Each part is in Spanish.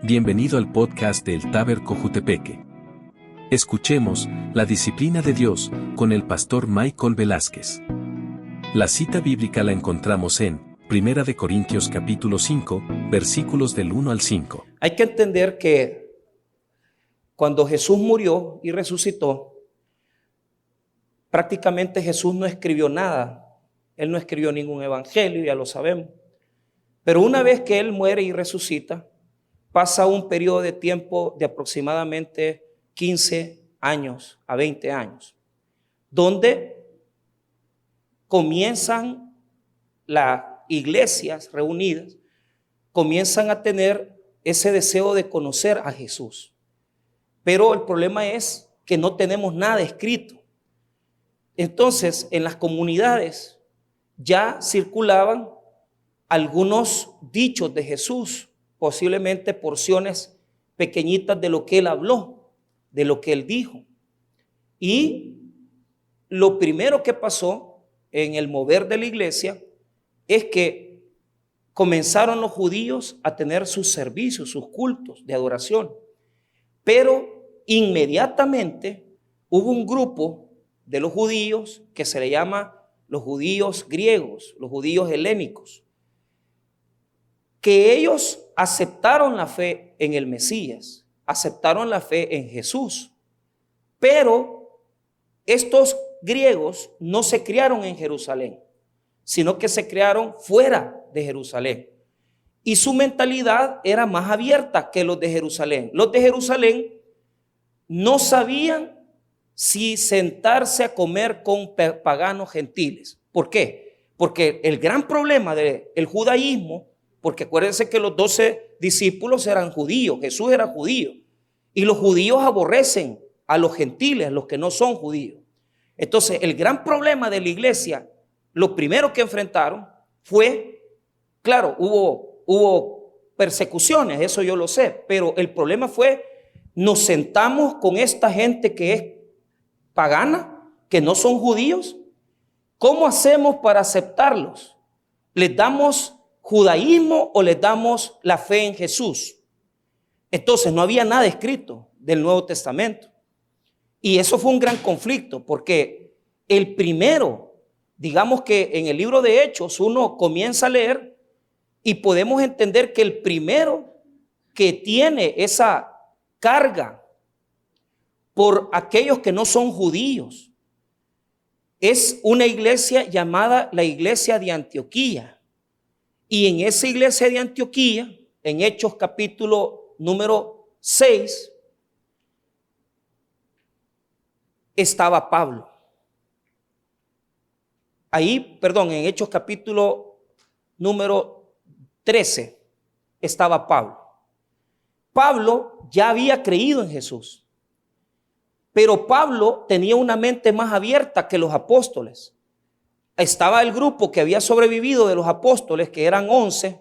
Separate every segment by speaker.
Speaker 1: Bienvenido al podcast del Taber Cojutepeque. Escuchemos la disciplina de Dios con el pastor Michael Velázquez. La cita bíblica la encontramos en 1 Corintios capítulo 5, versículos del 1 al 5.
Speaker 2: Hay que entender que cuando Jesús murió y resucitó, prácticamente Jesús no escribió nada. Él no escribió ningún evangelio, ya lo sabemos. Pero una vez que Él muere y resucita, pasa un periodo de tiempo de aproximadamente 15 años a 20 años, donde comienzan las iglesias reunidas, comienzan a tener ese deseo de conocer a Jesús. Pero el problema es que no tenemos nada escrito. Entonces, en las comunidades ya circulaban algunos dichos de Jesús, posiblemente porciones pequeñitas de lo que Él habló, de lo que Él dijo. Y lo primero que pasó en el mover de la iglesia es que comenzaron los judíos a tener sus servicios, sus cultos de adoración. Pero inmediatamente hubo un grupo de los judíos que se le llama los judíos griegos, los judíos helénicos, que ellos aceptaron la fe en el Mesías, aceptaron la fe en Jesús, pero estos griegos no se criaron en Jerusalén, sino que se criaron fuera de Jerusalén. Y su mentalidad era más abierta que los de Jerusalén. Los de Jerusalén no sabían si sentarse a comer con paganos gentiles. ¿Por qué? Porque el gran problema del judaísmo, porque acuérdense que los 12 discípulos eran judíos, Jesús era judío, y los judíos aborrecen a los gentiles, a los que no son judíos. Entonces, el gran problema de la iglesia, lo primero que enfrentaron fue, claro, hubo persecuciones, eso yo lo sé, pero el problema fue, nos sentamos con esta gente que es pagana, que no son judíos. ¿Cómo hacemos para aceptarlos? ¿Les damos judaísmo o les damos la fe en Jesús? Entonces no había nada escrito del Nuevo Testamento. Y eso fue un gran conflicto, porque el primero, digamos que en el libro de Hechos uno comienza a leer y podemos entender que el primero que tiene esa carga por aquellos que no son judíos es una iglesia llamada la iglesia de Antioquía. Y en esa iglesia de Antioquía, en Hechos capítulo número 6, estaba Pablo. En Hechos capítulo número 13 estaba Pablo. Pablo ya había creído en Jesús, pero Pablo tenía una mente más abierta que los apóstoles. Estaba el grupo que había sobrevivido de los apóstoles, que eran 11.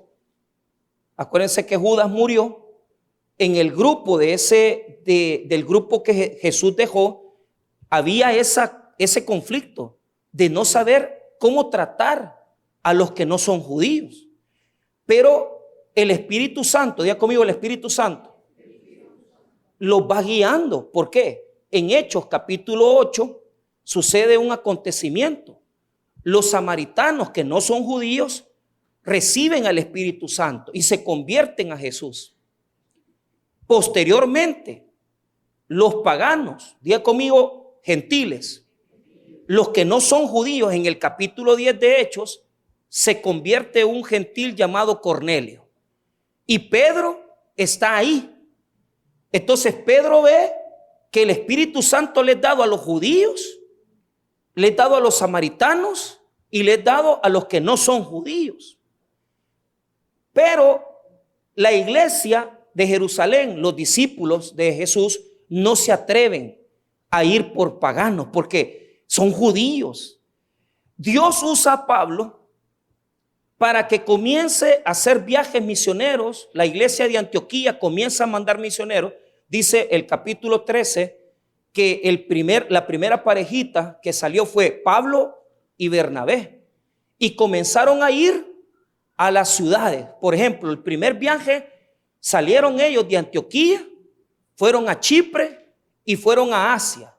Speaker 2: Acuérdense que Judas murió. En el grupo del grupo que Jesús dejó, había ese conflicto de no saber cómo tratar a los que no son judíos. Pero el Espíritu Santo, diga conmigo, el Espíritu Santo los va guiando. ¿Por qué? En Hechos capítulo 8 sucede un acontecimiento. Los samaritanos que no son judíos reciben al Espíritu Santo y se convierten a Jesús. Posteriormente, los paganos, diga conmigo, gentiles, los que no son judíos, en el capítulo 10 de Hechos, se convierte un gentil llamado Cornelio. Y Pedro está ahí. Entonces Pedro ve que el Espíritu Santo le es dado a los judíos, le es dado a los samaritanos y le es dado a los que no son judíos. Pero la iglesia de Jerusalén, los discípulos de Jesús, no se atreven a ir por paganos porque son judíos. Dios usa a Pablo para que comience a hacer viajes misioneros. La iglesia de Antioquía comienza a mandar misioneros. Dice el capítulo 13 que la primera parejita que salió fue Pablo y Bernabé, y comenzaron a ir a las ciudades. Por ejemplo, el primer viaje salieron ellos de Antioquía, fueron a Chipre y fueron a Asia.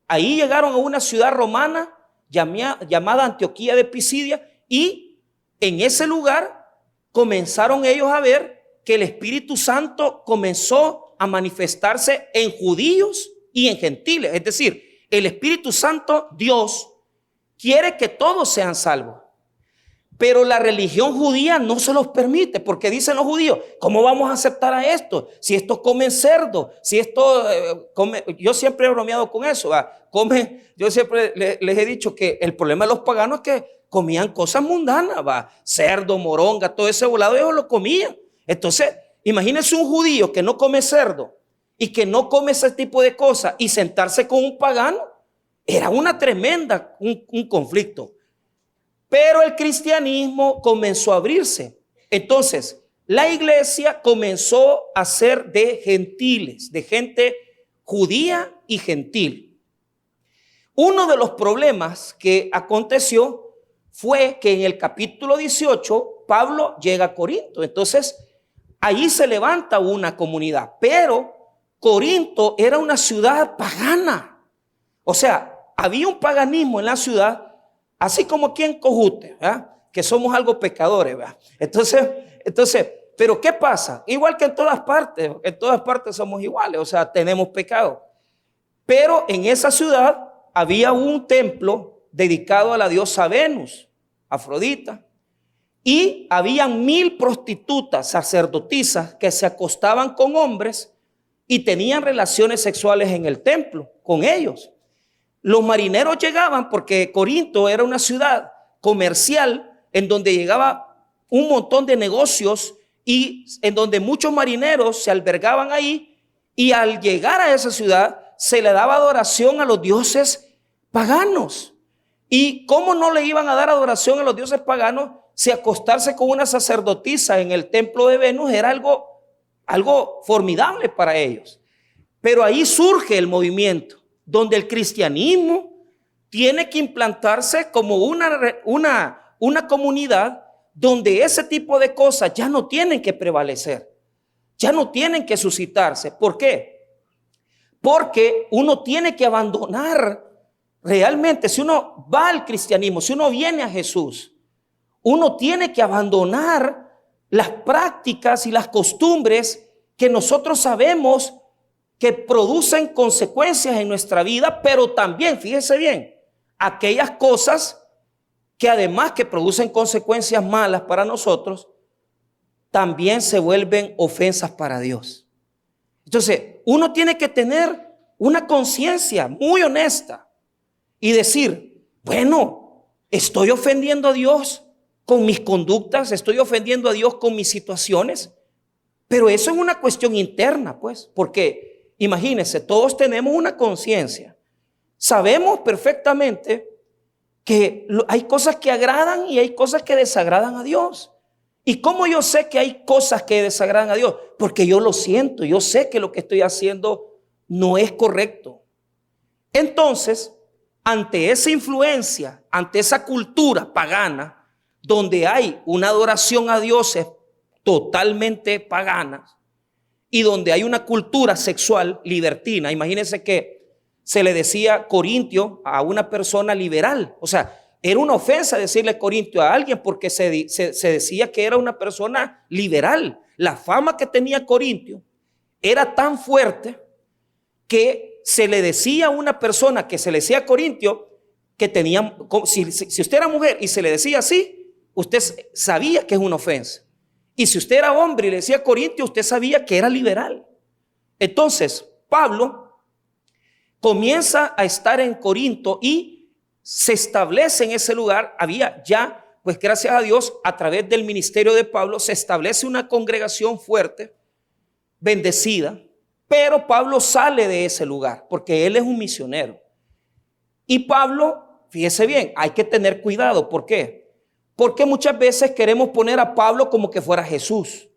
Speaker 2: Ahí llegaron a una ciudad romana llamada Antioquía de Pisidia, y en ese lugar comenzaron ellos a ver que el Espíritu Santo comenzó a manifestarse en judíos y en gentiles. Es decir, el Espíritu Santo, Dios, quiere que todos sean salvos. Pero la religión judía no se los permite, porque dicen los judíos, ¿cómo vamos a aceptar a esto? Si estos comen cerdo, si esto come, yo siempre he bromeado con eso, yo siempre les he dicho que el problema de los paganos es que comían cosas mundanas, cerdo, moronga, todo ese volado, ellos lo comían. Entonces, imagínense un judío que no come cerdo y que no come ese tipo de cosas y sentarse con un pagano, era una tremenda, un conflicto. Pero el cristianismo comenzó a abrirse. Entonces, la iglesia comenzó a ser de gentiles, de gente judía y gentil. Uno de los problemas que aconteció fue que en el capítulo 18, Pablo llega a Corinto. Entonces, allí se levanta una comunidad. Pero Corinto era una ciudad pagana. O sea, había un paganismo en la ciudad, así como aquí en Cojute, ¿verdad? Que somos algo pecadores, ¿verdad? Entonces, pero ¿qué pasa? Igual que en todas partes somos iguales, o sea, tenemos pecado. Pero en esa ciudad había un templo dedicado a la diosa Venus, Afrodita, y habían 1000 prostitutas, sacerdotisas, que se acostaban con hombres y tenían relaciones sexuales en el templo con ellos. Los marineros llegaban, porque Corinto era una ciudad comercial en donde llegaba un montón de negocios y en donde muchos marineros se albergaban ahí, y al llegar a esa ciudad se le daba adoración a los dioses paganos. ¿Y cómo no le iban a dar adoración a los dioses paganos si acostarse con una sacerdotisa en el templo de Venus era algo formidable para ellos? Pero ahí surge el movimiento donde el cristianismo tiene que implantarse como una comunidad donde ese tipo de cosas ya no tienen que prevalecer, ya no tienen que suscitarse. ¿Por qué? Porque uno tiene que abandonar realmente, si uno va al cristianismo, si uno viene a Jesús, uno tiene que abandonar las prácticas y las costumbres que nosotros sabemos que producen consecuencias en nuestra vida, pero también, fíjese bien, aquellas cosas que además que producen consecuencias malas para nosotros, también se vuelven ofensas para Dios. Entonces, uno tiene que tener una conciencia muy honesta y decir, bueno, estoy ofendiendo a Dios con mis conductas, estoy ofendiendo a Dios con mis situaciones, pero eso es una cuestión interna, pues, porque imagínense, todos tenemos una conciencia. Sabemos perfectamente que hay cosas que agradan y hay cosas que desagradan a Dios. ¿Y cómo yo sé que hay cosas que desagradan a Dios? Porque yo lo siento, yo sé que lo que estoy haciendo no es correcto. Entonces, ante esa influencia, ante esa cultura pagana, donde hay una adoración a dioses totalmente paganas, y donde hay una cultura sexual libertina. Imagínense que se le decía corintio a una persona liberal. O sea, era una ofensa decirle corintio a alguien porque se decía que era una persona liberal. La fama que tenía Corintio era tan fuerte que se le decía a una persona que se le decía corintio que tenía, si usted era mujer y se le decía así, usted sabía que es una ofensa. Y si usted era hombre y le decía corintio, usted sabía que era liberal. Entonces, Pablo comienza a estar en Corinto y se establece en ese lugar. Había ya, pues gracias a Dios, a través del ministerio de Pablo, se establece una congregación fuerte, bendecida. Pero Pablo sale de ese lugar porque él es un misionero. Y Pablo, fíjese bien, hay que tener cuidado. ¿Por qué? Porque muchas veces queremos poner a Pablo como que fuera Jesús.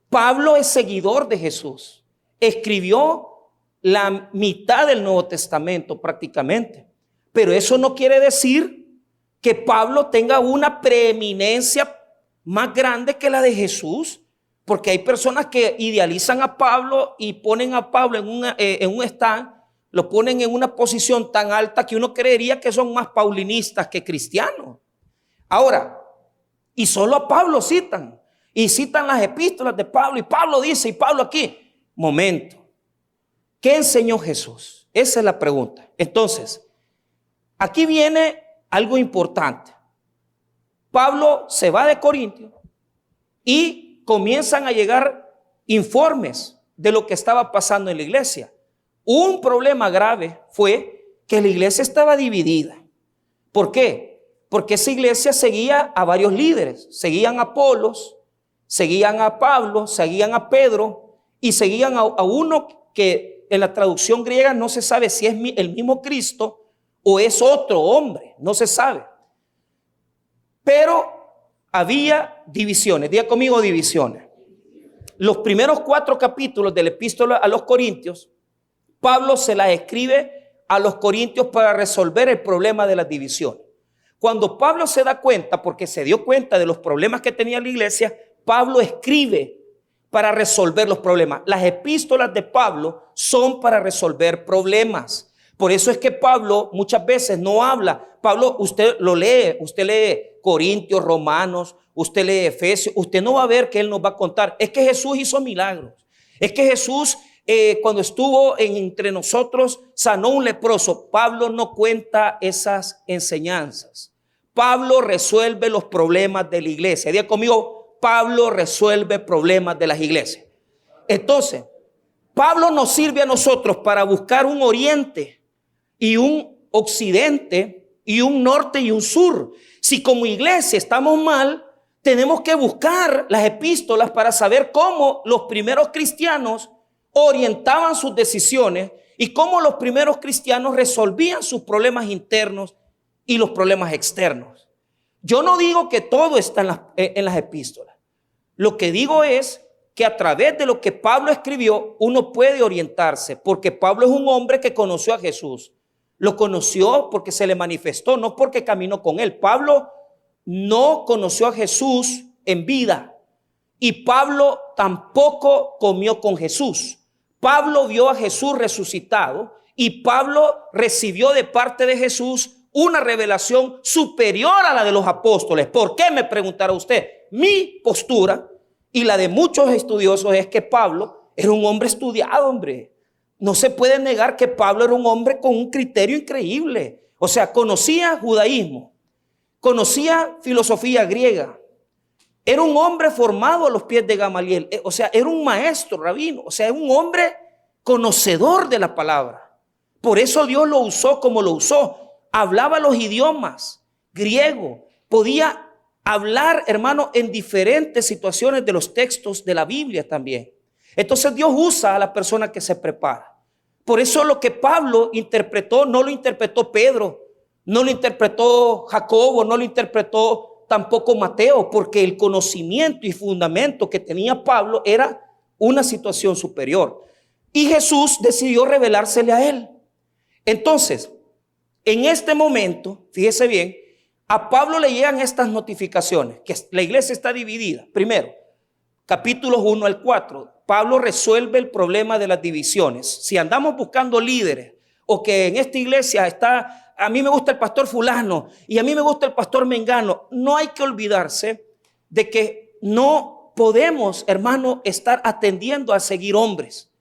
Speaker 2: Pablo es seguidor de Jesús. Escribió la mitad del Nuevo Testamento prácticamente. Pero eso no quiere decir que Pablo tenga una preeminencia más grande que la de Jesús. Porque hay personas que idealizan a Pablo y ponen a Pablo en un stand, lo ponen en una posición tan alta que uno creería que son más paulinistas que cristianos. Ahora, y solo a Pablo citan, y citan las epístolas de Pablo, y Pablo dice, y Pablo aquí. Momento, ¿qué enseñó Jesús? Esa es la pregunta. Entonces, aquí viene algo importante. Pablo se va de Corintios y comienzan a llegar informes de lo que estaba pasando en la iglesia. Un problema grave fue que la iglesia estaba dividida. ¿Por qué? Porque esa iglesia seguía a varios líderes. Seguían a Apolos, seguían a Pablo, seguían a Pedro y seguían a uno que en la traducción griega no se sabe si es el mismo Cristo o es otro hombre, no se sabe. Pero había divisiones. Diga conmigo, divisiones. Los primeros 4 capítulos de la epístola a los Corintios, Pablo se las escribe a los Corintios para resolver el problema de las divisiones. Cuando Pablo se da cuenta, porque se dio cuenta de los problemas que tenía la iglesia, Pablo escribe para resolver los problemas. Las epístolas de Pablo son para resolver problemas. Por eso es que Pablo muchas veces no habla. Pablo, usted lo lee, usted lee Corintios, Romanos, usted lee Efesios, usted no va a ver que él nos va a contar. Es que Jesús hizo milagros. Es que Jesús cuando estuvo entre nosotros sanó un leproso. Pablo no cuenta esas enseñanzas. Pablo resuelve los problemas de la iglesia. Diga conmigo, Pablo resuelve problemas de las iglesias. Entonces, Pablo nos sirve a nosotros para buscar un oriente y un occidente y un norte y un sur. Si como iglesia estamos mal, tenemos que buscar las epístolas para saber cómo los primeros cristianos orientaban sus decisiones y cómo los primeros cristianos resolvían sus problemas internos y los problemas externos. Yo no digo que todo está en las epístolas. Lo que digo es que a través de lo que Pablo escribió, uno puede orientarse, porque Pablo es un hombre que conoció a Jesús. Lo conoció porque se le manifestó, no porque caminó con él. Pablo no conoció a Jesús en vida y Pablo tampoco comió con Jesús. Pablo vio a Jesús resucitado y Pablo recibió de parte de Jesús una revelación superior a la de los apóstoles. ¿Por qué? Me preguntará usted. Mi postura y la de muchos estudiosos es que Pablo era un hombre estudiado, hombre. No se puede negar que Pablo era un hombre con un criterio increíble. O sea, conocía judaísmo, conocía filosofía griega. Era un hombre formado a los pies de Gamaliel. O sea, era un maestro rabino. O sea, era un hombre conocedor de la palabra. Por eso Dios lo usó como lo usó. Hablaba los idiomas griego. Podía hablar, hermano, en diferentes situaciones de los textos de la Biblia también. Entonces Dios usa a la persona que se prepara. Por eso lo que Pablo interpretó, no lo interpretó Pedro, no lo interpretó Jacobo, no lo interpretó tampoco Mateo, porque el conocimiento y fundamento que tenía Pablo era una situación superior. Y Jesús decidió revelársele a él. Entonces, en este momento, fíjese bien, a Pablo le llegan estas notificaciones, que la iglesia está dividida. Primero, capítulos 1 al 4, Pablo resuelve el problema de las divisiones. Si andamos buscando líderes o que en esta iglesia está... A mí me gusta el pastor fulano y a mí me gusta el pastor mengano. No hay que olvidarse de que no podemos, hermano, estar atendiendo a seguir hombres.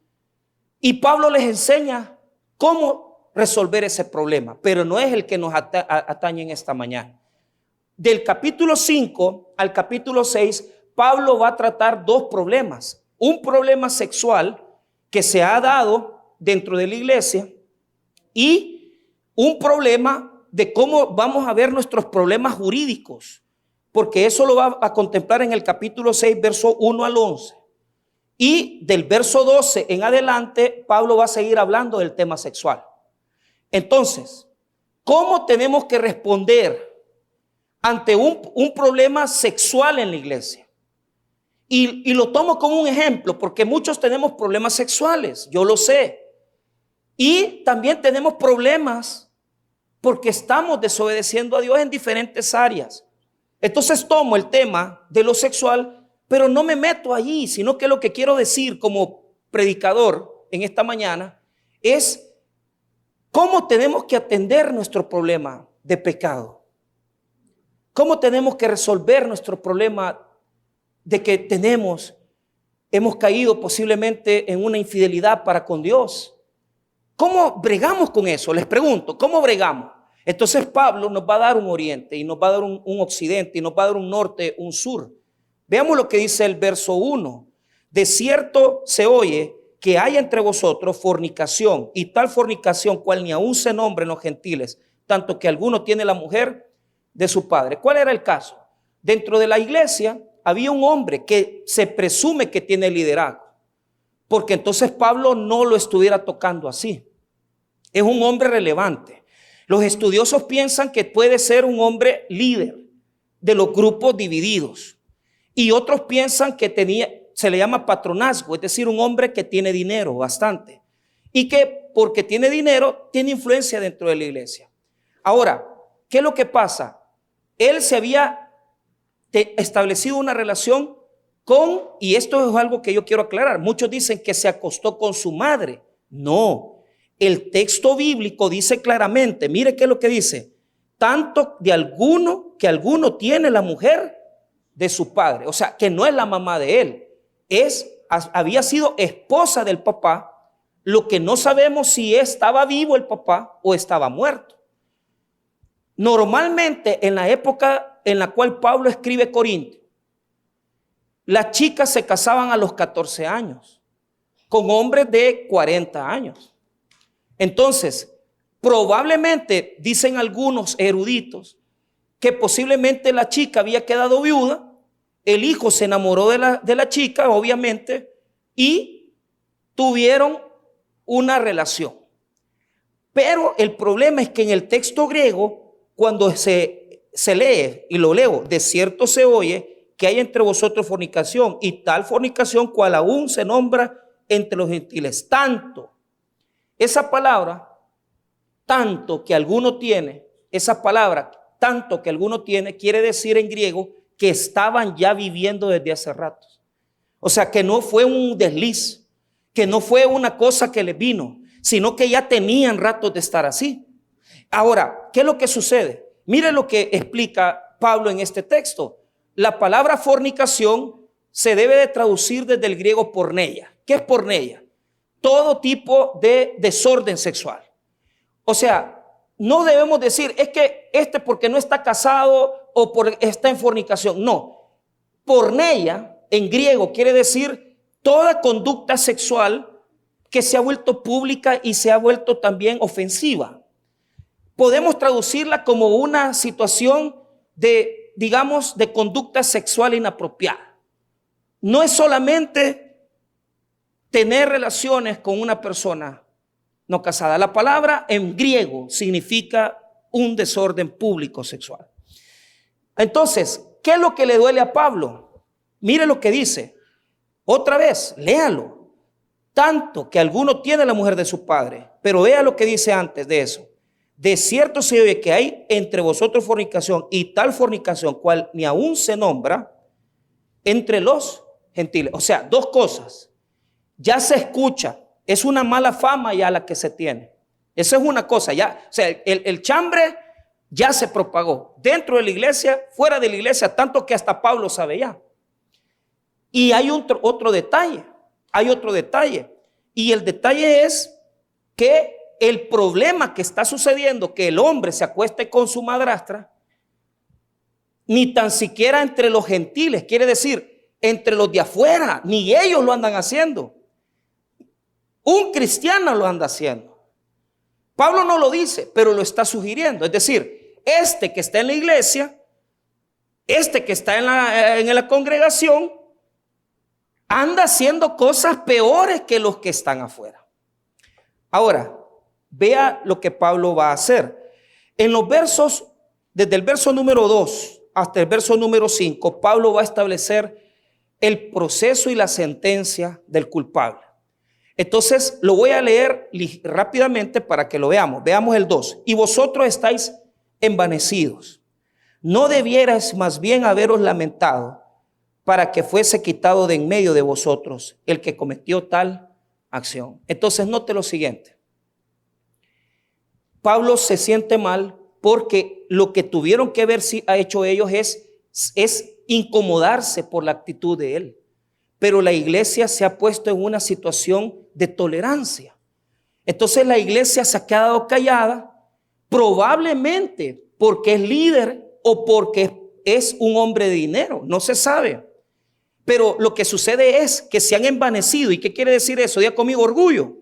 Speaker 2: Y Pablo les enseña cómo resolver ese problema, pero no es el que nos atañe en esta mañana. Del capítulo 5 al capítulo 6, Pablo va a tratar 2 problemas. Un problema sexual que se ha dado dentro de la iglesia y un problema de cómo vamos a ver nuestros problemas jurídicos, porque eso lo va a contemplar en el capítulo 6, verso 1 al 11. Y del verso 12 en adelante, Pablo va a seguir hablando del tema sexual. Entonces, ¿cómo tenemos que responder ante un problema sexual en la iglesia? Y lo tomo como un ejemplo, porque muchos tenemos problemas sexuales, yo lo sé. Y también tenemos problemas porque estamos desobedeciendo a Dios en diferentes áreas. Entonces tomo el tema de lo sexual Pero no me meto allí, sino que lo que quiero decir como predicador en esta mañana es cómo tenemos que atender nuestro problema de pecado. Cómo tenemos que resolver nuestro problema de que hemos caído posiblemente en una infidelidad para con Dios. ¿Cómo bregamos con eso? Les pregunto, ¿cómo bregamos? Entonces Pablo nos va a dar un oriente y nos va a dar un occidente y nos va a dar un norte, un sur. Veamos lo que dice el verso 1. De cierto se oye que hay entre vosotros fornicación, y tal fornicación cual ni aún se nombra en los gentiles, tanto que alguno tiene la mujer de su padre. ¿Cuál era el caso? Dentro de la iglesia había un hombre que se presume que tiene liderazgo, porque entonces Pablo no lo estuviera tocando así. Es un hombre relevante. Los estudiosos piensan que puede ser un hombre líder de los grupos divididos, y otros piensan que se le llama patronazgo, es decir, un hombre que tiene dinero bastante, y que porque tiene dinero tiene influencia dentro de la iglesia. Ahora, ¿qué es lo que pasa? Él se había establecido una relación con, y esto es algo que yo quiero aclarar, muchos dicen que se acostó con su madre. No, el texto bíblico dice claramente, mire qué es lo que dice, tanto de alguno que alguno tiene la mujer de su padre, o sea, que no es la mamá de él, había sido esposa del papá, lo que no sabemos si estaba vivo el papá o estaba muerto. Normalmente en la época en la cual Pablo escribe Corinto, las chicas se casaban a los 14 años con hombres de 40 años. Entonces, probablemente, dicen algunos eruditos, que posiblemente la chica había quedado viuda, el hijo se enamoró de la chica, obviamente, y tuvieron una relación. Pero el problema es que en el texto griego, cuando se lee, y lo leo, de cierto se oye que hay entre vosotros fornicación, y tal fornicación cual aún se nombra entre los gentiles. Tanto, esa palabra, tanto que alguno tiene, esa palabra, tanto que alguno tiene, quiere decir en griego que estaban ya viviendo desde hace rato. O sea, que no fue un desliz, que no fue una cosa que les vino, sino que ya tenían ratos de estar así. Ahora, ¿qué es lo que sucede? Mire lo que explica Pablo en este texto. La palabra fornicación se debe de traducir desde el griego porneia. ¿Qué es porneia? Todo tipo de desorden sexual. O sea, no debemos decir, es que porque no está casado o está en fornicación. No, porneia en griego quiere decir toda conducta sexual que se ha vuelto pública y se ha vuelto también ofensiva. Podemos traducirla como una situación de, digamos, de conducta sexual inapropiada. No es solamente tener relaciones con una persona no casada. La palabra en griego significa un desorden público sexual. Entonces, ¿qué es lo que le duele a Pablo? Mire lo que dice. Otra vez, léalo. Tanto que alguno tiene la mujer de su padre. Pero vea lo que dice antes de eso. De cierto se oye que hay entre vosotros fornicación, y tal fornicación cual ni aún se nombra entre los gentiles. O sea, dos cosas. Ya se escucha. Es una mala fama ya la que se tiene. Esa es una cosa. Ya, o sea, el chambre ya se propagó dentro de la iglesia, fuera de la iglesia, tanto que hasta Pablo sabe ya. Y hay otro detalle. Hay otro detalle. Y el detalle es que el problema que está sucediendo, que el hombre se acueste con su madrastra, ni tan siquiera entre los gentiles, quiere decir, entre los de afuera, ni ellos lo andan haciendo. Un cristiano lo anda haciendo. Pablo no lo dice, pero lo está sugiriendo. Es decir, este que está en la iglesia, este que está en la congregación, anda haciendo cosas peores que los que están afuera. Ahora, vea lo que Pablo va a hacer. En los versos, desde el verso número 2 hasta el verso número 5, Pablo va a establecer el proceso y la sentencia del culpable. Entonces, lo voy a leer rápidamente para que lo veamos. Veamos el 2. Y vosotros estáis envanecidos. ¿No debierais más bien haberos lamentado para que fuese quitado de en medio de vosotros el que cometió tal acción. Entonces note lo siguiente. Pablo se siente mal porque lo que tuvieron que haber hecho ellos es incomodarse por la actitud de él. Pero la iglesia se ha puesto en una situación de tolerancia. Entonces la iglesia se ha quedado callada, probablemente porque es líder o porque es un hombre de dinero, no se sabe. Pero lo que sucede es que se han envanecido. ¿Y qué quiere decir eso? Diga conmigo, orgullo.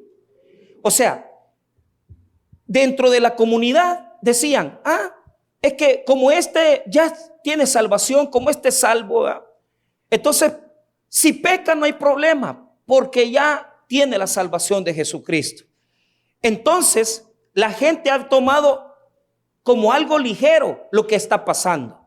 Speaker 2: O sea, dentro de la comunidad decían, es que como este ya tiene salvación, como este es salvo, entonces si peca no hay problema, porque ya tiene la salvación de Jesucristo. Entonces la gente ha tomado como algo ligero lo que está pasando.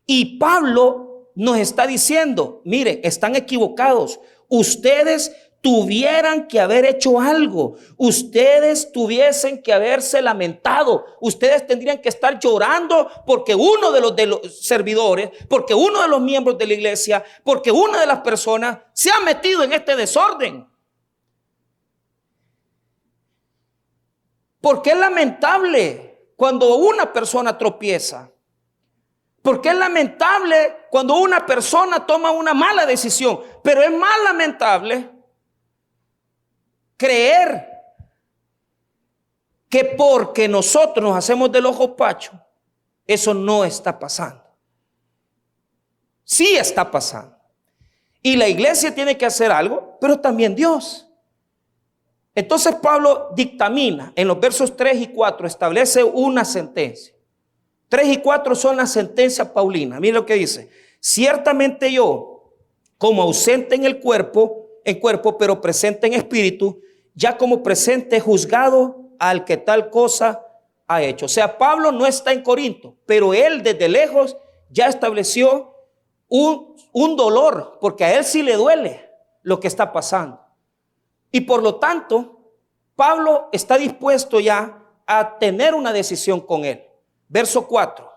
Speaker 2: Y Pablo nos está diciendo, miren, están equivocados. Ustedes tuvieran que haber hecho algo. Ustedes tuviesen que haberse lamentado. Ustedes tendrían que estar llorando porque uno de los servidores, porque uno de los miembros de la iglesia, porque una de las personas se ha metido en este desorden. Porque es lamentable cuando una persona tropieza. Porque es lamentable cuando una persona toma una mala decisión. Pero es más lamentable creer que porque nosotros nos hacemos del ojo pacho, eso no está pasando. Sí está pasando. Y la iglesia tiene que hacer algo, pero también Dios. Entonces Pablo dictamina en los versos 3 y 4, establece una sentencia. 3 y 4 son las sentencias paulinas. Mira lo que dice. Ciertamente yo, como ausente en cuerpo, pero presente en espíritu, ya como presente juzgado al que tal cosa ha hecho. O sea, Pablo no está en Corinto, pero él desde lejos ya estableció un dolor, porque a él sí le duele lo que está pasando. Y por lo tanto, Pablo está dispuesto ya a tener una decisión con él. Verso 4.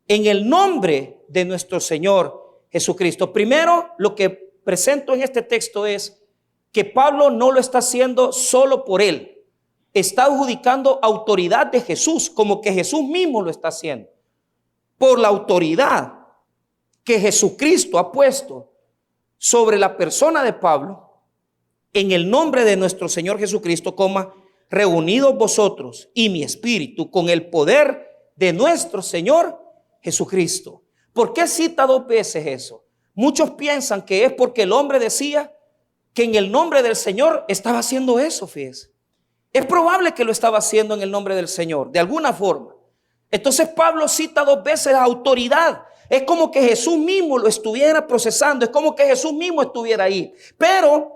Speaker 2: En el nombre de nuestro Señor Jesucristo. Primero, lo que presento en este texto es que Pablo no lo está haciendo solo por él. Está adjudicando autoridad de Jesús, como que Jesús mismo lo está haciendo. Por la autoridad que Jesucristo ha puesto sobre la persona de Pablo, en el nombre de nuestro Señor Jesucristo, reunidos vosotros y mi espíritu con el poder de nuestro Señor Jesucristo. ¿Por qué cita 2 veces eso? Muchos piensan que es porque el hombre decía que en el nombre del Señor estaba haciendo eso, fíjese. Es probable que lo estaba haciendo en el nombre del Señor, de alguna forma. Entonces Pablo cita 2 veces la autoridad. Es como que Jesús mismo lo estuviera procesando, es como que Jesús mismo estuviera ahí. Pero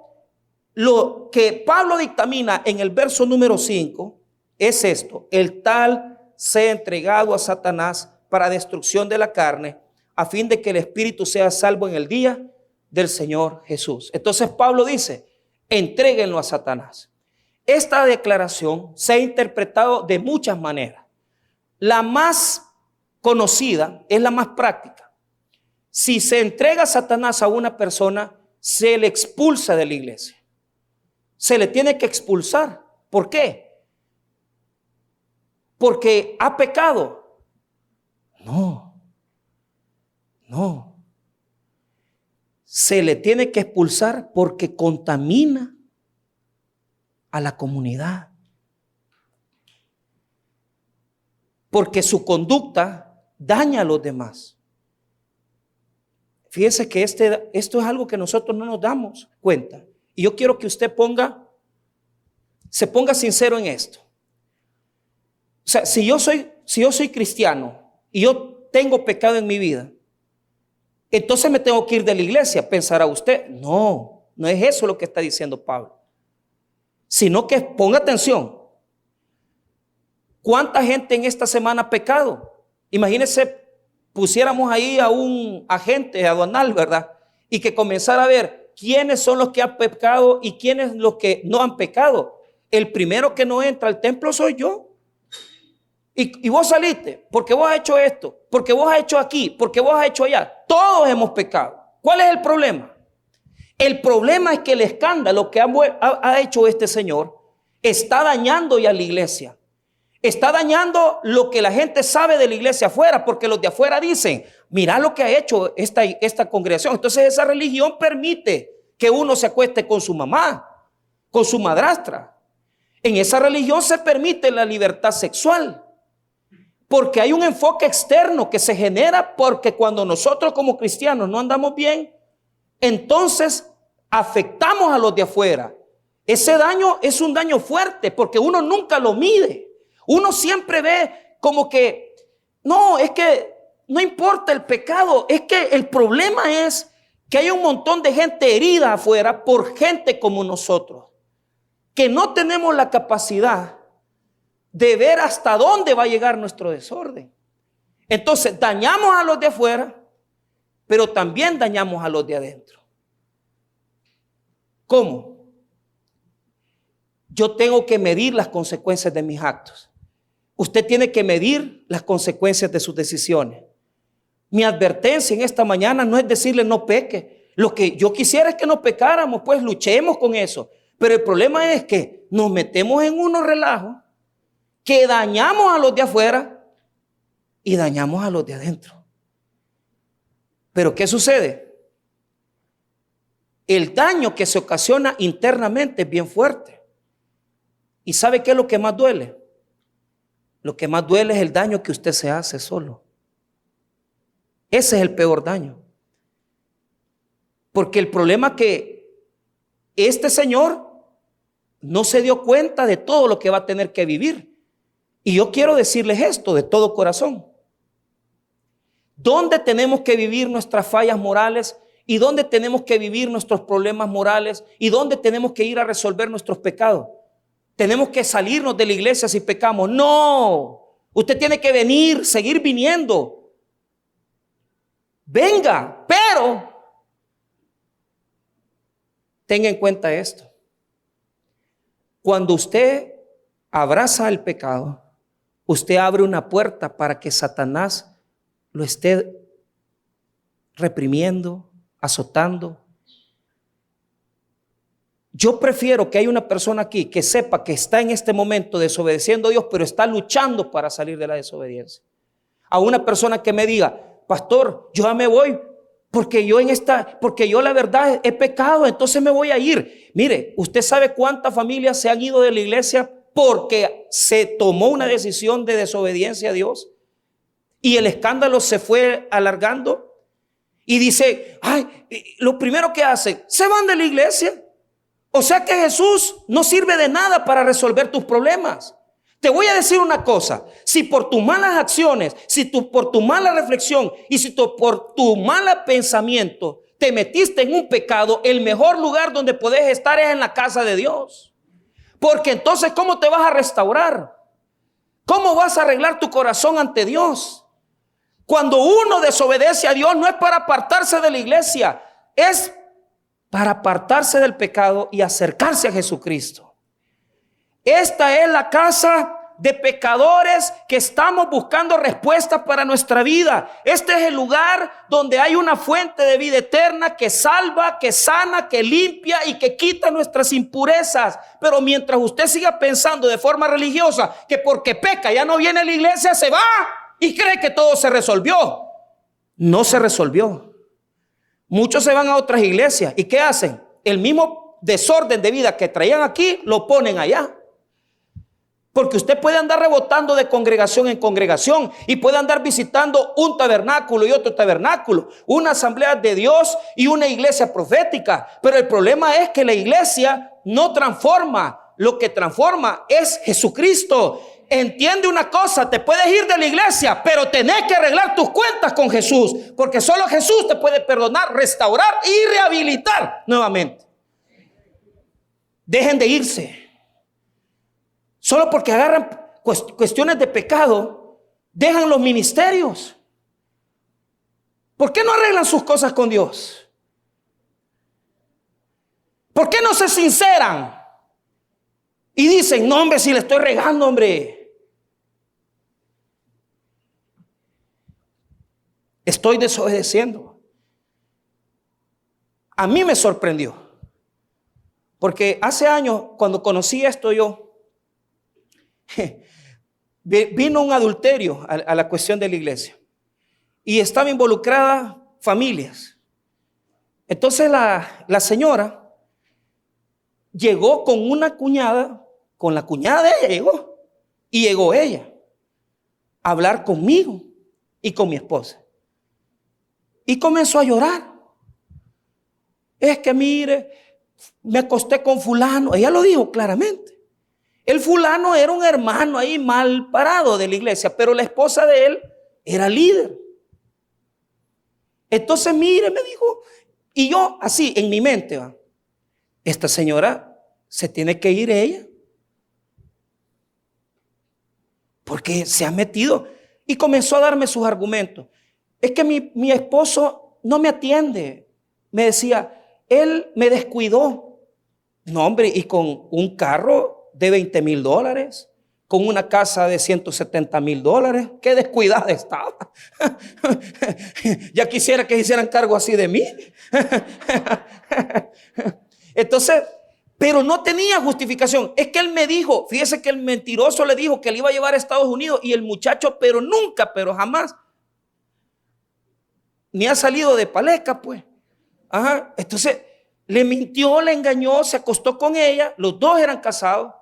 Speaker 2: lo que Pablo dictamina en el verso número 5 es esto: el tal sea entregado a Satanás para destrucción de la carne, a fin de que el espíritu sea salvo en el día del Señor Jesús. Entonces Pablo dice, entréguenlo a Satanás. Esta declaración se ha interpretado de muchas maneras. La más conocida es la más práctica. Si se entrega a Satanás a una persona, se le expulsa de la iglesia. Se le tiene que expulsar. ¿Por qué? Porque ha pecado. No. Se le tiene que expulsar porque contamina a la comunidad. Porque su conducta daña a los demás. Fíjese que esto es algo que nosotros no nos damos cuenta. Y yo quiero que usted se ponga sincero en esto. O sea, si yo soy cristiano y yo tengo pecado en mi vida, entonces me tengo que ir de la iglesia, pensará usted. No es eso lo que está diciendo Pablo. Sino que ponga atención. ¿Cuánta gente en esta semana ha pecado? Imagínense, pusiéramos ahí a un agente aduanal, ¿verdad? Y que comenzara a ver quiénes son los que han pecado y quiénes los que no han pecado. El primero que no entra al templo soy yo. Y vos saliste porque vos has hecho esto, porque vos has hecho aquí, porque vos has hecho allá. Todos hemos pecado. ¿Cuál es el problema? El problema es que el escándalo que ha hecho este señor está dañando ya la iglesia. Está dañando lo que la gente sabe de la iglesia afuera, porque los de afuera dicen, mira lo que ha hecho esta congregación. Entonces esa religión permite que uno se acueste con su mamá, con su madrastra. En esa religión se permite la libertad sexual, porque hay un enfoque externo que se genera porque cuando nosotros como cristianos no andamos bien, entonces afectamos a los de afuera. Ese daño es un daño fuerte porque uno nunca lo mide. Uno siempre ve como que, no, es que no importa el pecado, es que el problema es que hay un montón de gente herida afuera por gente como nosotros, que no tenemos la capacidad de ver hasta dónde va a llegar nuestro desorden. Entonces dañamos a los de afuera, pero también dañamos a los de adentro. ¿Cómo? Yo tengo que medir las consecuencias de mis actos. Usted tiene que medir las consecuencias de sus decisiones. Mi advertencia en esta mañana no es decirle no peque. Lo que yo quisiera es que no pecáramos, pues luchemos con eso. Pero el problema es que nos metemos en unos relajos que dañamos a los de afuera y dañamos a los de adentro. Pero ¿qué sucede? El daño que se ocasiona internamente es bien fuerte. ¿Y sabe qué es lo que más duele? Lo que más duele es el daño que usted se hace solo. Ese es el peor daño. Porque el problema es que este señor no se dio cuenta de todo lo que va a tener que vivir. Y yo quiero decirles esto de todo corazón. ¿Dónde tenemos que vivir nuestras fallas morales? ¿Y dónde tenemos que vivir nuestros problemas morales? ¿Y dónde tenemos que ir a resolver nuestros pecados? ¿Tenemos que salirnos de la iglesia si pecamos? No, usted tiene que venir, seguir viniendo. Venga, pero tenga en cuenta esto. Cuando usted abraza el pecado, usted abre una puerta para que Satanás lo esté reprimiendo, azotando. Yo prefiero que haya una persona aquí que sepa que está en este momento desobedeciendo a Dios, pero está luchando para salir de la desobediencia. A una persona que me diga, pastor, yo ya me voy porque yo la verdad he pecado, entonces me voy a ir. Mire, ¿usted sabe cuántas familias se han ido de la iglesia porque se tomó una decisión de desobediencia a Dios? Y el escándalo se fue alargando y dice, lo primero que hacen, se van de la iglesia. O sea que Jesús no sirve de nada para resolver tus problemas. Te voy a decir una cosa, si por tus malas acciones, por tu mala reflexión y por tu mal pensamiento te metiste en un pecado, el mejor lugar donde puedes estar es en la casa de Dios. Porque entonces, ¿cómo te vas a restaurar? ¿Cómo vas a arreglar tu corazón ante Dios? Cuando uno desobedece a Dios no es para apartarse de la iglesia, es para apartarse del pecado y acercarse a Jesucristo. Esta es la casa de pecadores que estamos buscando respuestas para nuestra vida. Este es el lugar donde hay una fuente de vida eterna que salva, que sana, que limpia y que quita nuestras impurezas. Pero mientras usted siga pensando de forma religiosa que porque peca ya no viene a la iglesia, se va y cree que todo se resolvió. No se resolvió. Muchos se van a otras iglesias y ¿qué hacen? El mismo desorden de vida que traían aquí lo ponen allá. Porque usted puede andar rebotando de congregación en congregación y puede andar visitando un tabernáculo y otro tabernáculo, una asamblea de Dios y una iglesia profética. Pero el problema es que la iglesia no transforma, lo que transforma es Jesucristo. Entiende una cosa, te puedes ir de la iglesia, pero tenés que arreglar tus cuentas con Jesús, porque solo Jesús te puede perdonar, restaurar y rehabilitar nuevamente. Dejen de irse. Solo porque agarran cuestiones de pecado, dejan los ministerios. ¿Por qué no arreglan sus cosas con Dios? ¿Por qué no se sinceran? Y dicen, no hombre, si le estoy regando, hombre. Estoy desobedeciendo. A mí me sorprendió. Porque hace años, cuando conocí esto yo, vino un adulterio a la cuestión de la iglesia. Y estaba involucrada familias. Entonces la señora llegó con una cuñada, con la cuñada de ella llegó. Y llegó ella a hablar conmigo y con mi esposa. Y comenzó a llorar. Es que mire, me acosté con fulano. Ella lo dijo claramente. El fulano era un hermano ahí mal parado de la iglesia, pero la esposa de él era líder. Entonces mire, me dijo, y yo así en mi mente, esta señora se tiene que ir ella. Porque se ha metido y comenzó a darme sus argumentos. Es que mi esposo no me atiende. Me decía, él me descuidó. No, hombre, y con un carro de $20,000, con una casa de $170,000, qué descuidada estaba. Ya quisiera que hicieran cargo así de mí. Entonces, pero no tenía justificación. Es que él me dijo, fíjese que el mentiroso le dijo que le iba a llevar a Estados Unidos y el muchacho, pero nunca, pero jamás, ni ha salido de Paleca, pues. Ajá. Entonces, le mintió, le engañó, se acostó con ella, los dos eran casados.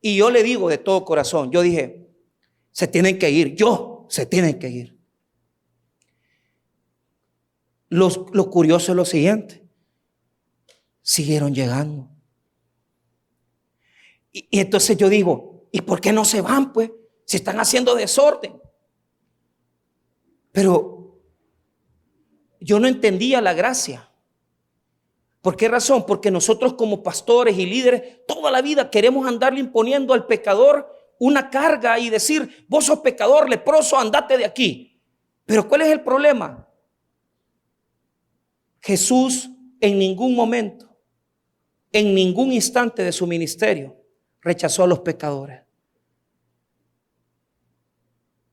Speaker 2: Y yo le digo de todo corazón, yo dije, se tienen que ir, se tienen que ir. Lo curioso es lo siguiente, siguieron llegando. Y entonces yo digo, ¿y por qué no se van, pues? Si están haciendo desorden. Pero yo no entendía la gracia. ¿Por qué razón? Porque nosotros como pastores y líderes toda la vida queremos andarle imponiendo al pecador una carga y decir, vos sos pecador, leproso, andate de aquí. Pero ¿cuál es el problema? Jesús en ningún momento, en ningún instante de su ministerio, rechazó a los pecadores.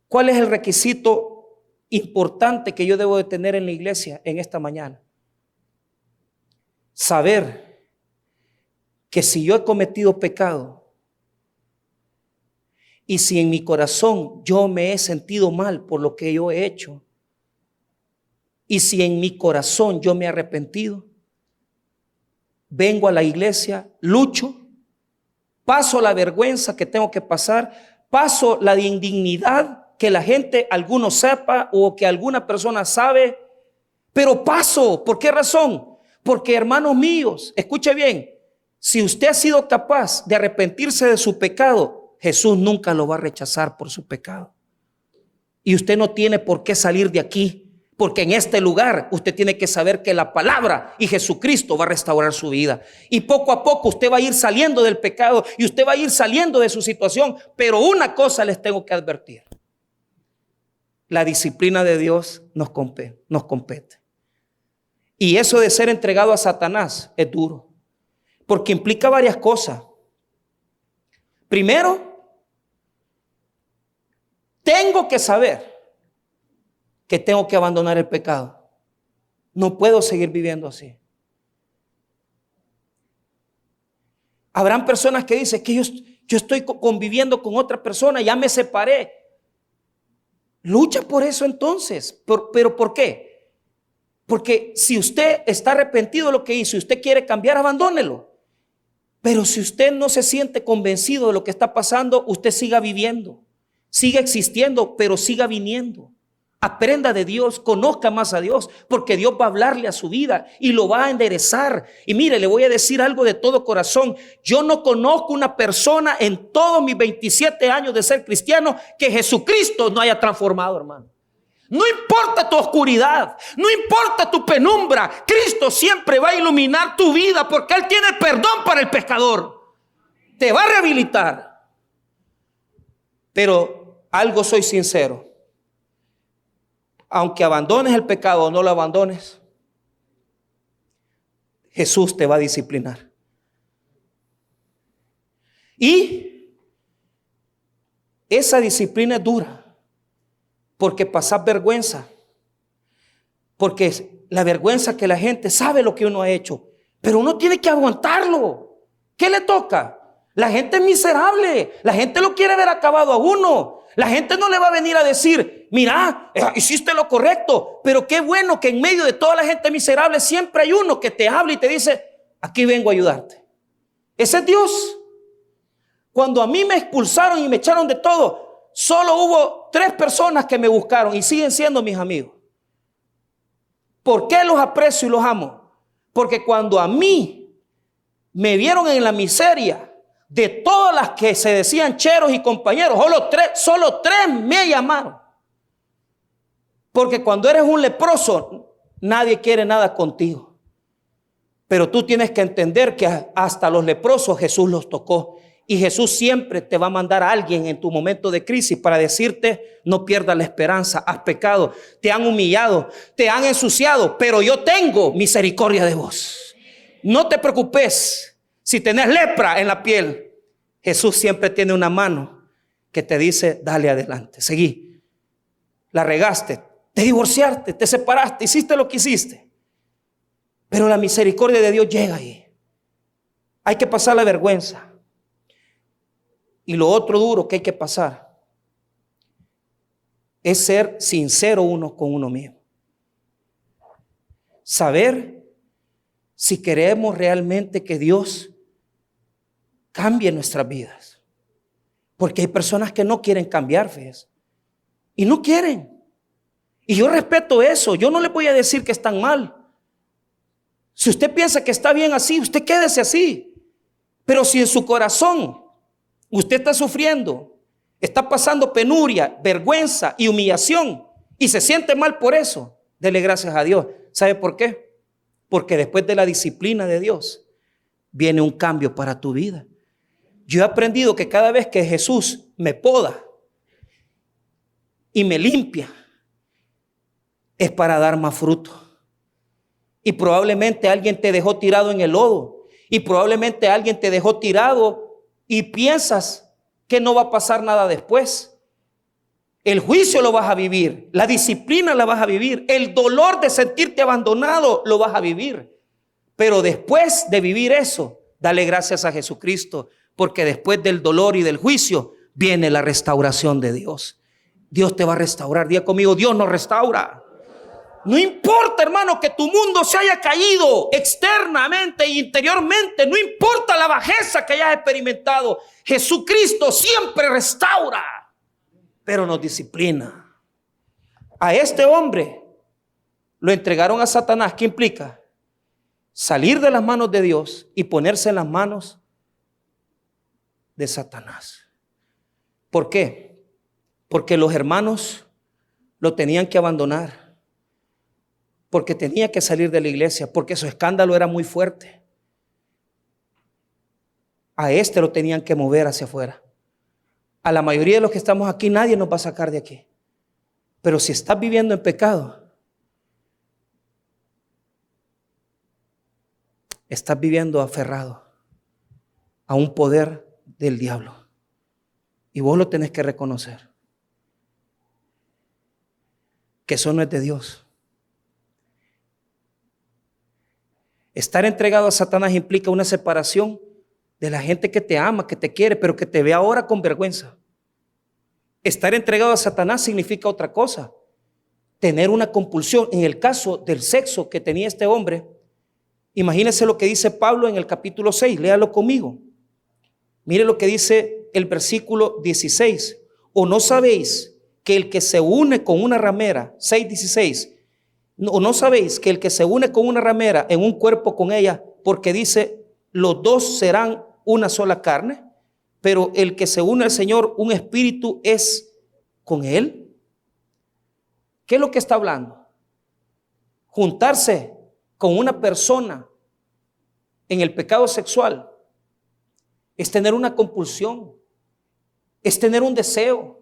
Speaker 2: ¿Cuál es el requisito importante que yo debo de tener en la iglesia en esta mañana? Saber que si yo he cometido pecado y si en mi corazón yo me he sentido mal por lo que yo he hecho y si en mi corazón yo me he arrepentido, vengo a la iglesia, lucho, paso la vergüenza que tengo que pasar, paso la indignidad que la gente, alguno sepa o que alguna persona sabe, pero paso. ¿Por qué razón? Porque, hermanos míos, escuche bien, si usted ha sido capaz de arrepentirse de su pecado, Jesús nunca lo va a rechazar por su pecado. Y usted no tiene por qué salir de aquí, porque en este lugar usted tiene que saber que la palabra y Jesucristo va a restaurar su vida. Y poco a poco usted va a ir saliendo del pecado y usted va a ir saliendo de su situación. Pero una cosa les tengo que advertir. La disciplina de Dios nos compete. Y eso de ser entregado a Satanás es duro, porque implica varias cosas. Primero, tengo que saber que tengo que abandonar el pecado. No puedo seguir viviendo así. Habrán personas que dicen que yo estoy conviviendo con otra persona, ya me separé. Lucha por eso entonces. ¿Pero por qué? Porque si usted está arrepentido de lo que hizo y usted quiere cambiar, abandónelo. Pero si usted no se siente convencido de lo que está pasando, usted siga viviendo, siga existiendo, pero siga viniendo. Aprenda de Dios, conozca más a Dios, porque Dios va a hablarle a su vida y lo va a enderezar. Y mire, le voy a decir algo de todo corazón. Yo no conozco una persona en todos mis 27 años de ser cristiano que Jesucristo no haya transformado, hermano. No importa tu oscuridad, no importa tu penumbra, Cristo siempre va a iluminar tu vida porque Él tiene perdón para el pecador. Te va a rehabilitar. Pero algo soy sincero. Aunque abandones el pecado o no lo abandones, Jesús te va a disciplinar. Y esa disciplina es dura, porque pasas vergüenza, Porque es la vergüenza que la gente sabe lo que uno ha hecho, pero uno tiene que aguantarlo. ¿Qué le toca? La gente es miserable, la gente lo quiere ver acabado a uno. La gente no le va a venir a decir, mira, hiciste lo correcto, pero qué bueno que en medio de toda la gente miserable siempre hay uno que te habla y te dice, aquí vengo a ayudarte. Ese es Dios. Cuando a mí me expulsaron y me echaron de todo, solo hubo 3 personas que me buscaron y siguen siendo mis amigos. ¿Por qué los aprecio y los amo? Porque cuando a mí me vieron en la miseria, de todas las que se decían cheros y compañeros, solo tres me llamaron. Porque cuando eres un leproso, nadie quiere nada contigo. Pero tú tienes que entender que hasta los leprosos Jesús los tocó. Y Jesús siempre te va a mandar a alguien en tu momento de crisis para decirte, no pierdas la esperanza, has pecado, te han humillado, te han ensuciado, pero yo tengo misericordia de vos. No te preocupes si tenés lepra en la piel. Jesús siempre tiene una mano que te dice, dale adelante, seguí. La regaste, te divorciaste, te separaste, hiciste lo que hiciste. Pero la misericordia de Dios llega ahí. Hay que pasar la vergüenza. Y lo otro duro que hay que pasar es ser sincero uno con uno mismo. Saber si queremos realmente que Dios cambie nuestras vidas. Porque hay personas que no quieren cambiar, fíjese. Y no quieren. Y yo respeto eso. Yo no le voy a decir que están mal. Si usted piensa que está bien así, usted quédese así. Pero si en su corazón usted está sufriendo, está pasando penuria, vergüenza y humillación y se siente mal por eso, dele gracias a Dios. ¿Sabe por qué? Porque después de la disciplina de Dios viene un cambio para tu vida. Yo he aprendido que cada vez que Jesús me poda y me limpia, es para dar más fruto. Y probablemente alguien te dejó tirado en el lodo. Y probablemente alguien te dejó tirado y piensas que no va a pasar nada después. El juicio lo vas a vivir, la disciplina la vas a vivir, el dolor de sentirte abandonado lo vas a vivir. Pero después de vivir eso, dale gracias a Jesucristo, porque después del dolor y del juicio viene la restauración de Dios. Dios te va a restaurar. Diga conmigo, Dios nos restaura. No importa, hermano, que tu mundo se haya caído externamente e interiormente. No importa la bajeza que hayas experimentado. Jesucristo siempre restaura, pero nos disciplina. A este hombre lo entregaron a Satanás. ¿Qué implica? Salir de las manos de Dios y ponerse en las manos de Satanás. ¿Por qué? Porque los hermanos lo tenían que abandonar. Porque tenía que salir de la iglesia, porque su escándalo era muy fuerte. A este lo tenían que mover hacia afuera. A la mayoría de los que estamos aquí, nadie nos va a sacar de aquí. Pero si estás viviendo en pecado, estás viviendo aferrado a un poder del diablo. Y vos lo tenés que reconocer. Que eso no es de Dios. Estar entregado a Satanás implica una separación de la gente que te ama, que te quiere, pero que te ve ahora con vergüenza. Estar entregado a Satanás significa otra cosa. Tener una compulsión. En el caso del sexo que tenía este hombre, imagínense lo que dice Pablo en el capítulo 6. Léalo conmigo. Mire lo que dice el versículo 16. ¿O no sabéis que el que se une con una ramera, 6:16, ¿o no sabéis que el que se une con una ramera en un cuerpo con ella, porque dice, los dos serán una sola carne, pero el que se une al Señor, un espíritu es con él? ¿Qué es lo que está hablando? Juntarse con una persona en el pecado sexual es tener una compulsión, es tener un deseo.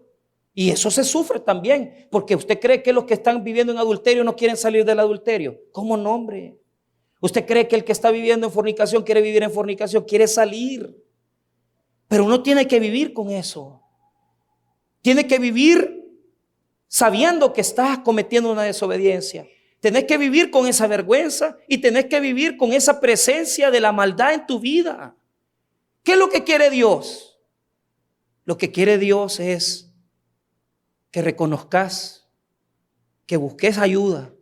Speaker 2: Y eso se sufre también, porque usted cree que los que están viviendo en adulterio no quieren salir del adulterio. ¿Cómo no, hombre? Usted cree que el que está viviendo en fornicación quiere vivir en fornicación, quiere salir. Pero uno tiene que vivir con eso. Tiene que vivir sabiendo que estás cometiendo una desobediencia. Tenés que vivir con esa vergüenza y tenés que vivir con esa presencia de la maldad en tu vida. ¿Qué es lo que quiere Dios? Lo que quiere Dios es que reconozcas, que busques ayuda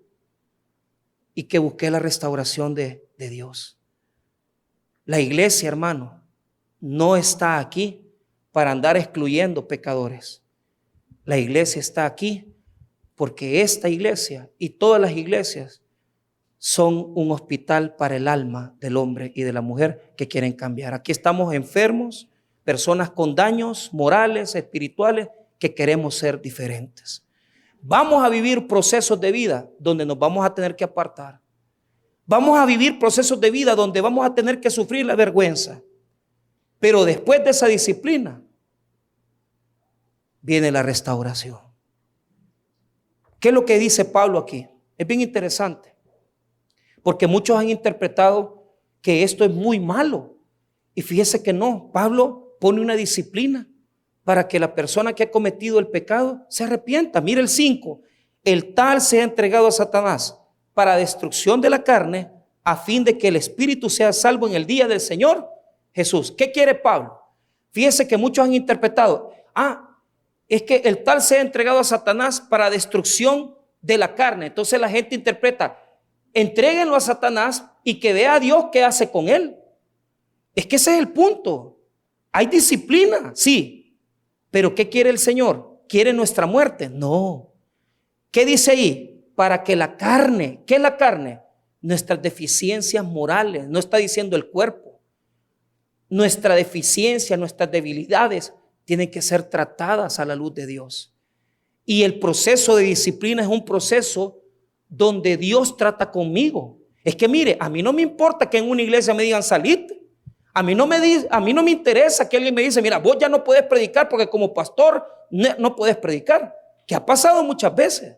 Speaker 2: y que busques la restauración de Dios. La iglesia, hermano, no está aquí para andar excluyendo pecadores. La iglesia está aquí porque esta iglesia y todas las iglesias son un hospital para el alma del hombre y de la mujer que quieren cambiar. Aquí estamos enfermos, personas con daños morales, espirituales, que queremos ser diferentes. Vamos a vivir procesos de vida donde nos vamos a tener que apartar. Vamos a vivir procesos de vida donde vamos a tener que sufrir la vergüenza. Pero después de esa disciplina viene la restauración. ¿Qué es lo que dice Pablo aquí? Es bien interesante, porque muchos han interpretado que esto es muy malo. Y fíjese que no, Pablo pone una disciplina para que la persona que ha cometido el pecado se arrepienta. Mire el 5, el tal sea entregado a Satanás para destrucción de la carne, a fin de que el espíritu sea salvo en el día del Señor Jesús. ¿Qué quiere Pablo? Fíjese que muchos han interpretado, es que el tal sea entregado a Satanás para destrucción de la carne. Entonces la gente interpreta, entréguenlo a Satanás y que vea a Dios qué hace con él. Es que ese es el punto. Hay disciplina, sí, pero ¿qué quiere el Señor? ¿Quiere nuestra muerte? No. ¿Qué dice ahí? Para que la carne, ¿qué es la carne? Nuestras deficiencias morales, no está diciendo el cuerpo. Nuestra deficiencia, nuestras debilidades tienen que ser tratadas a la luz de Dios. Y el proceso de disciplina es un proceso donde Dios trata conmigo. Es que mire, a mí no me importa que en una iglesia me digan salite. A mí no me interesa que alguien me dice, mira, vos ya no puedes predicar porque como pastor no puedes predicar. Que ha pasado muchas veces.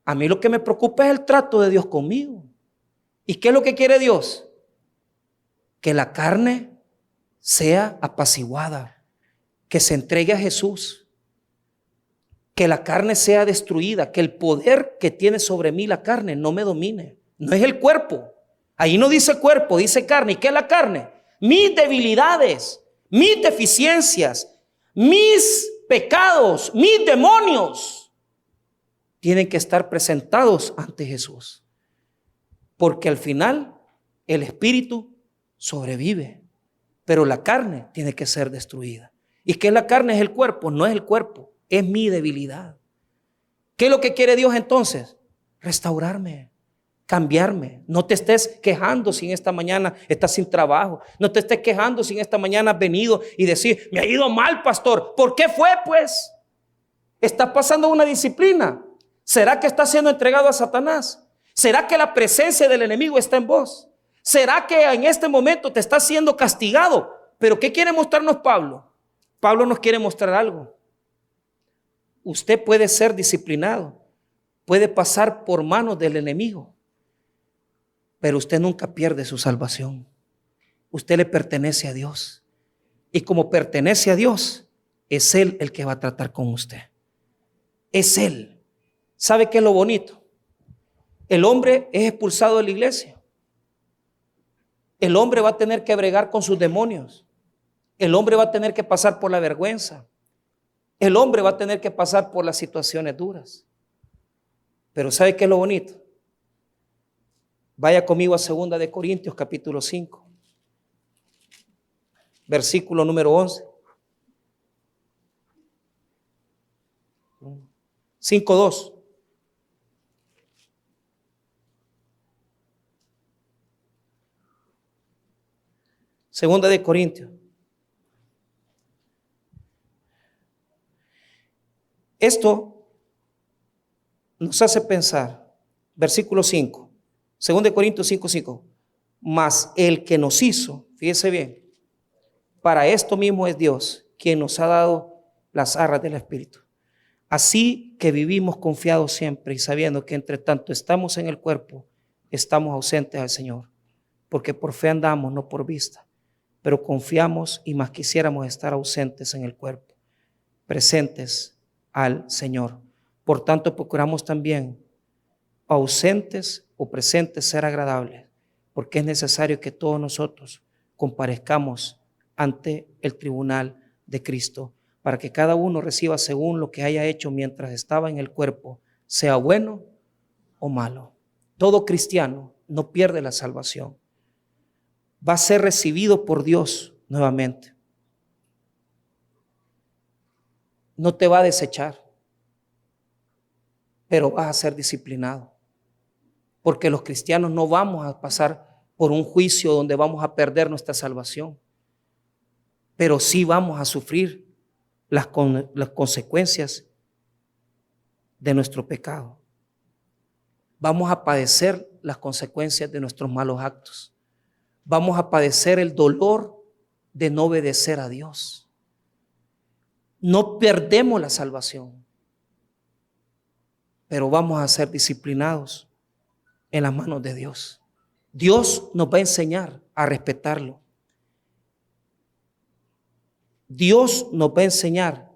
Speaker 2: A mí lo que me preocupa es el trato de Dios conmigo. ¿Y qué es lo que quiere Dios? Que la carne sea apaciguada, que se entregue a Jesús, que la carne sea destruida, que el poder que tiene sobre mí la carne no me domine. No es el cuerpo. Ahí no dice cuerpo, dice carne. ¿Y qué es la carne? Mis debilidades, mis deficiencias, mis pecados, mis demonios tienen que estar presentados ante Jesús. Porque al final el espíritu sobrevive, pero la carne tiene que ser destruida. ¿Y qué es la carne? Es el cuerpo. No es el cuerpo, es mi debilidad. ¿Qué es lo que quiere Dios entonces? Restaurarme, cambiarme. No te estés quejando si en esta mañana estás sin trabajo. No te estés quejando si en esta mañana has venido y decir, me ha ido mal, pastor. ¿Por qué fue, pues? Estás pasando una disciplina. ¿Será que estás siendo entregado a Satanás? ¿Será que la presencia del enemigo está en vos? ¿Será que en este momento te está siendo castigado? ¿Pero qué quiere mostrarnos Pablo? Pablo nos quiere mostrar algo. Usted puede ser disciplinado, puede pasar por manos del enemigo, pero usted nunca pierde su salvación. Usted le pertenece a Dios. Y como pertenece a Dios, es Él el que va a tratar con usted. Es Él. ¿Sabe qué es lo bonito? El hombre es expulsado de la iglesia. El hombre va a tener que bregar con sus demonios. El hombre va a tener que pasar por la vergüenza. El hombre va a tener que pasar por las situaciones duras. Pero ¿sabe qué es lo bonito? Vaya conmigo a 2 de Corintios capítulo 5, versículo número 11. 5:2. Segunda de Corintios. Esto nos hace pensar, versículo 5, 2 de Corintios 5:5. Mas el que nos hizo, fíjese bien, para esto mismo es Dios, quien nos ha dado las arras del Espíritu. Así que vivimos confiados siempre y sabiendo que entre tanto estamos en el cuerpo, estamos ausentes al Señor. Porque por fe andamos, no por vista. Pero confiamos y más quisiéramos estar ausentes en el cuerpo, presentes al Señor. Por tanto, procuramos también ausentes o presentes, ser agradables, porque es necesario que todos nosotros comparezcamos ante el tribunal de Cristo, para que cada uno reciba según lo que haya hecho mientras estaba en el cuerpo, sea bueno o malo. Todo cristiano no pierde la salvación. Va a ser recibido por Dios nuevamente. No te va a desechar, pero vas a ser disciplinado. Porque los cristianos no vamos a pasar por un juicio donde vamos a perder nuestra salvación, pero sí vamos a sufrir las consecuencias de nuestro pecado. Vamos a padecer las consecuencias de nuestros malos actos. Vamos a padecer el dolor de no obedecer a Dios. No perdemos la salvación, pero vamos a ser disciplinados en las manos de Dios. Dios nos va a enseñar a respetarlo. Dios nos va a enseñar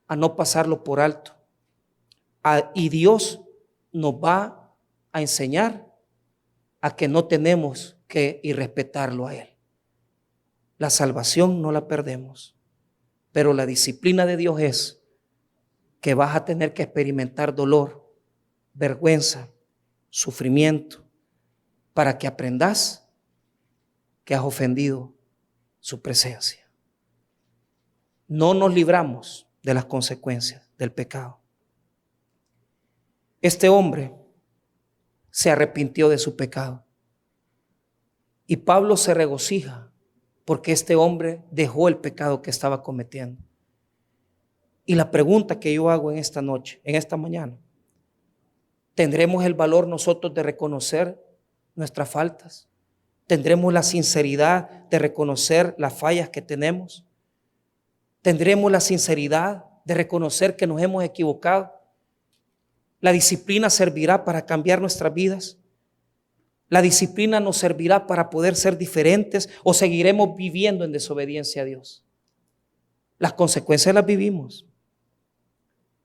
Speaker 2: a no pasarlo por alto. Y Dios nos va a enseñar a que no tenemos que irrespetarlo a Él. La salvación no la perdemos, pero la disciplina de Dios es que vas a tener que experimentar dolor, vergüenza, sufrimiento, para que aprendas que has ofendido su presencia. No nos libramos de las consecuencias del pecado. Este hombre se arrepintió de su pecado. Y Pablo se regocija porque este hombre dejó el pecado que estaba cometiendo. Y la pregunta que yo hago en esta noche, en esta mañana, ¿tendremos el valor nosotros de reconocer nuestras faltas? ¿Tendremos la sinceridad de reconocer las fallas que tenemos? ¿Tendremos la sinceridad de reconocer que nos hemos equivocado? ¿La disciplina servirá para cambiar nuestras vidas? ¿La disciplina nos servirá para poder ser diferentes o seguiremos viviendo en desobediencia a Dios? Las consecuencias las vivimos.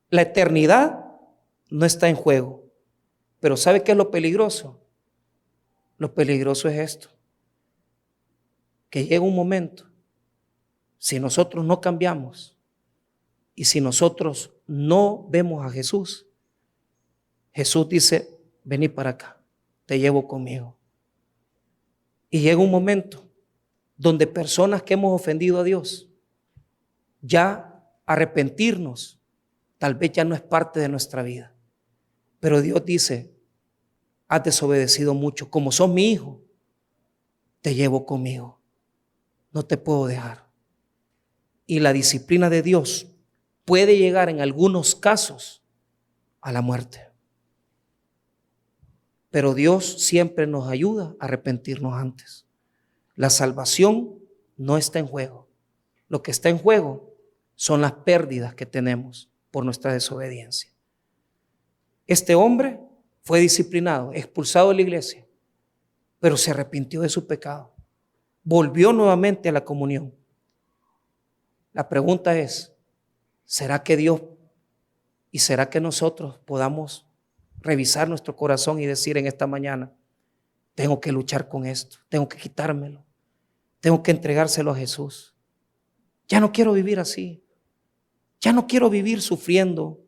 Speaker 2: La eternidad no está en juego. Pero ¿sabe qué es lo peligroso? Lo peligroso es esto: que llega un momento, si nosotros no cambiamos y si nosotros no vemos a Jesús, Jesús dice: vení para acá, te llevo conmigo. Y llega un momento donde personas que hemos ofendido a Dios, ya arrepentirnos tal vez ya no es parte de nuestra vida. Pero Dios dice: has desobedecido mucho, como sos mi hijo, te llevo conmigo, no te puedo dejar. Y la disciplina de Dios puede llegar en algunos casos a la muerte. Pero Dios siempre nos ayuda a arrepentirnos antes. La salvación no está en juego. Lo que está en juego son las pérdidas que tenemos por nuestra desobediencia. Este hombre fue disciplinado, expulsado de la iglesia, pero se arrepintió de su pecado. Volvió nuevamente a la comunión. La pregunta es: ¿será que Dios y será que nosotros podamos revisar nuestro corazón y decir en esta mañana: tengo que luchar con esto, tengo que quitármelo, tengo que entregárselo a Jesús? Ya no quiero vivir así. Ya no quiero vivir sufriendo,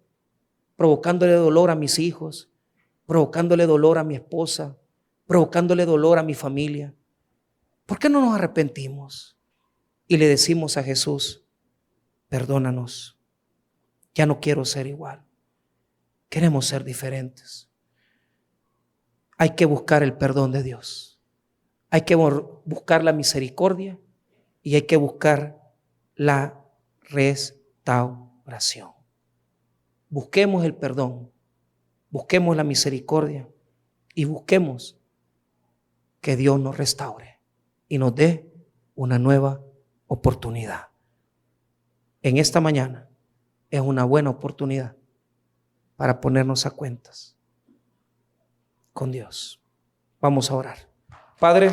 Speaker 2: provocándole dolor a mis hijos, provocándole dolor a mi esposa, provocándole dolor a mi familia. ¿Por qué no nos arrepentimos y le decimos a Jesús: perdónanos, ya no quiero ser igual, queremos ser diferentes? Hay que buscar el perdón de Dios, hay que buscar la misericordia y hay que buscar la restauración. Busquemos el perdón, busquemos la misericordia y busquemos que Dios nos restaure y nos dé una nueva oportunidad. En esta mañana es una buena oportunidad para ponernos a cuentas con Dios. Vamos a orar. Padre,